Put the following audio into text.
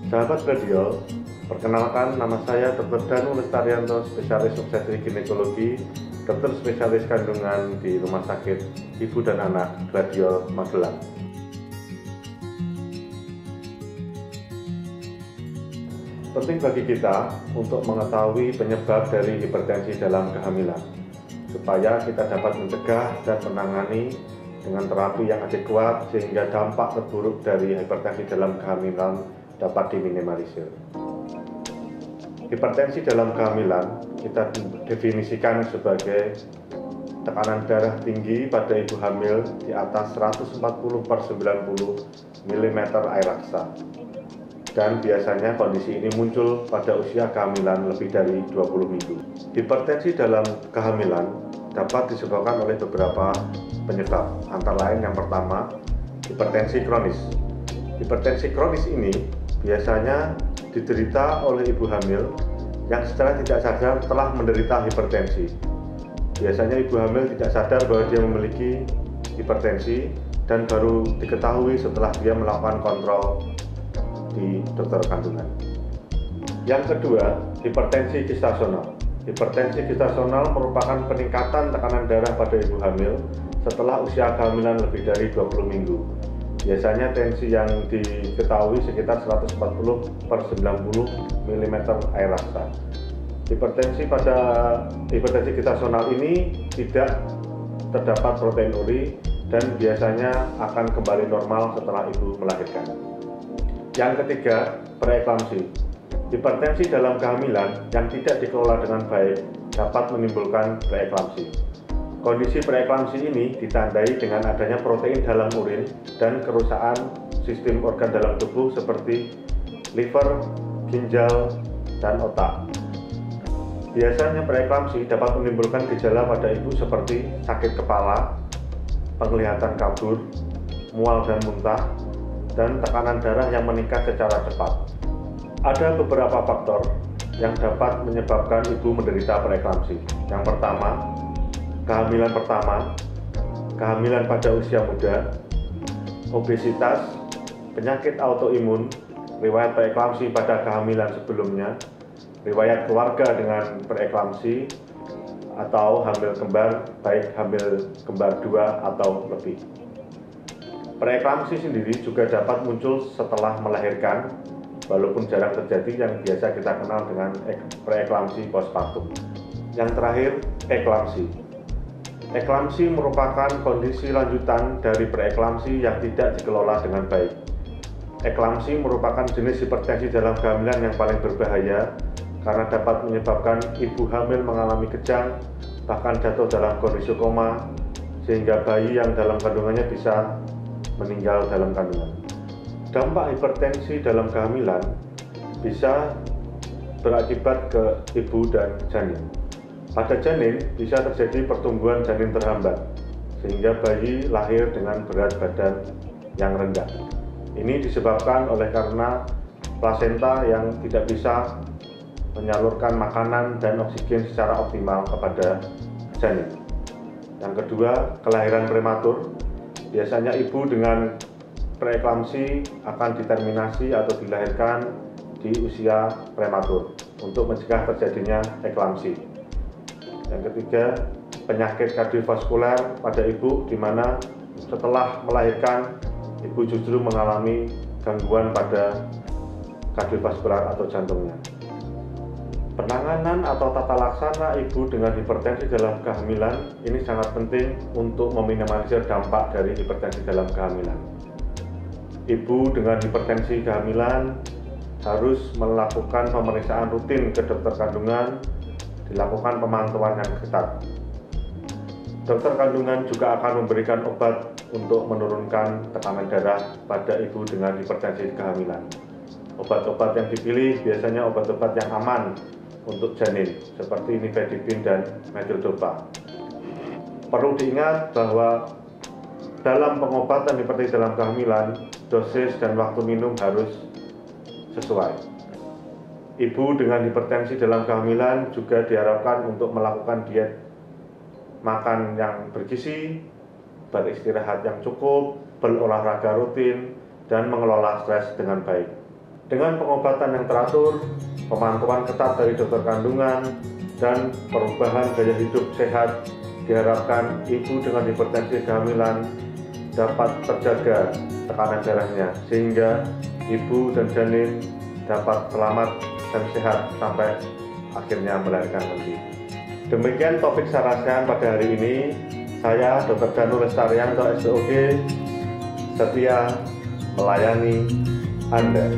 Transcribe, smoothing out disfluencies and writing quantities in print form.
Sahabat radio, perkenalkan nama saya Dr. Danu Lestarianto, spesialis obstetri ginekologi, dokter spesialis kandungan di Rumah Sakit Ibu dan Anak Gladiol Magelang. Penting bagi kita untuk mengetahui penyebab dari hipertensi dalam kehamilan, supaya kita dapat mencegah dan menangani dengan terapi yang adekuat sehingga dampak terburuk dari hipertensi dalam kehamilan dapat diminimalisir. Hipertensi dalam kehamilan kita definisikan sebagai tekanan darah tinggi pada ibu hamil di atas 140/90 mm air raksa. Dan biasanya kondisi ini muncul pada usia kehamilan lebih dari 20 minggu. Hipertensi dalam kehamilan dapat disebabkan oleh beberapa penyebab, antara lain yang pertama, hipertensi kronis. Hipertensi kronis ini biasanya diderita oleh ibu hamil yang secara tidak sadar telah menderita hipertensi. Biasanya ibu hamil tidak sadar bahwa dia memiliki hipertensi dan baru diketahui setelah dia melakukan kontrol di dokter kandungan. Yang kedua, hipertensi gestasional. Hipertensi gestasional merupakan peningkatan tekanan darah pada ibu hamil setelah usia kehamilan lebih dari 20 minggu. Biasanya tensi yang diketahui sekitar 140/90 mm air raksa. Hipertensi gestasional ini tidak terdapat proteinuria dan biasanya akan kembali normal setelah ibu melahirkan. Yang ketiga, preeklamsi. Hipertensi dalam kehamilan yang tidak dikelola dengan baik dapat menimbulkan preeklamsi. Kondisi preeklamsi ini ditandai dengan adanya protein dalam urin dan kerusakan sistem organ dalam tubuh seperti liver, ginjal, dan otak. Biasanya preeklamsi dapat menimbulkan gejala pada ibu seperti sakit kepala, penglihatan kabur, mual dan muntah, dan tekanan darah yang meningkat secara cepat. Ada beberapa faktor yang dapat menyebabkan ibu menderita preeklamsi. Yang pertama, kehamilan pada usia muda, obesitas, penyakit autoimun, riwayat preeklamsi pada kehamilan sebelumnya, riwayat keluarga dengan preeklamsi, atau hamil kembar, baik hamil kembar 2 atau lebih. Preeklamsi sendiri juga dapat muncul setelah melahirkan, walaupun jarang terjadi, yang biasa kita kenal dengan preeklamsi postpartum. Yang terakhir, eklamsi. Eklamsi merupakan kondisi lanjutan dari preeklamsi yang tidak dikelola dengan baik. Eklamsi merupakan jenis hipertensi dalam kehamilan yang paling berbahaya karena dapat menyebabkan ibu hamil mengalami kejang, bahkan jatuh dalam kondisi koma, sehingga bayi yang dalam kandungannya bisa meninggal dalam kandungan. Dampak hipertensi dalam kehamilan bisa berakibat ke ibu dan janin. Pada janin bisa terjadi pertumbuhan janin terhambat, sehingga bayi lahir dengan berat badan yang rendah. Ini disebabkan oleh karena plasenta yang tidak bisa menyalurkan makanan dan oksigen secara optimal kepada janin. Yang kedua, kelahiran prematur. Biasanya ibu dengan preeklamsi akan diterminasi atau dilahirkan di usia prematur untuk mencegah terjadinya eklamsi. Yang ketiga, penyakit kardiovaskuler pada ibu, di mana setelah melahirkan ibu justru mengalami gangguan pada kardiovaskuler atau jantungnya. Penanganan atau tata laksana ibu dengan hipertensi dalam kehamilan ini sangat penting untuk meminimalisir dampak dari hipertensi dalam kehamilan. Ibu dengan hipertensi kehamilan harus melakukan pemeriksaan rutin ke dokter kandungan, dilakukan pemantauan yang ketat. Dokter kandungan juga akan memberikan obat untuk menurunkan tekanan darah pada ibu dengan hipertensi kehamilan. Obat-obat yang dipilih biasanya obat-obat yang aman untuk janin, seperti nifedipin dan methyldopa. Perlu diingat bahwa dalam pengobatan hipertensi dalam kehamilan, dosis dan waktu minum harus sesuai. Ibu dengan hipertensi dalam kehamilan juga diharapkan untuk melakukan diet makan yang bergizi, beristirahat yang cukup, berolahraga rutin, dan mengelola stres dengan baik. Dengan pengobatan yang teratur, pemantauan ketat dari dokter kandungan, dan perubahan gaya hidup sehat, diharapkan ibu dengan hipertensi kehamilan dapat terjaga tekanan darahnya sehingga ibu dan janin dapat selamat dan sehat sampai akhirnya melahirkan nanti. Demikian topik Sarasehan pada hari ini. Saya Dr. Danu Lestarianto SPOG setia melayani Anda.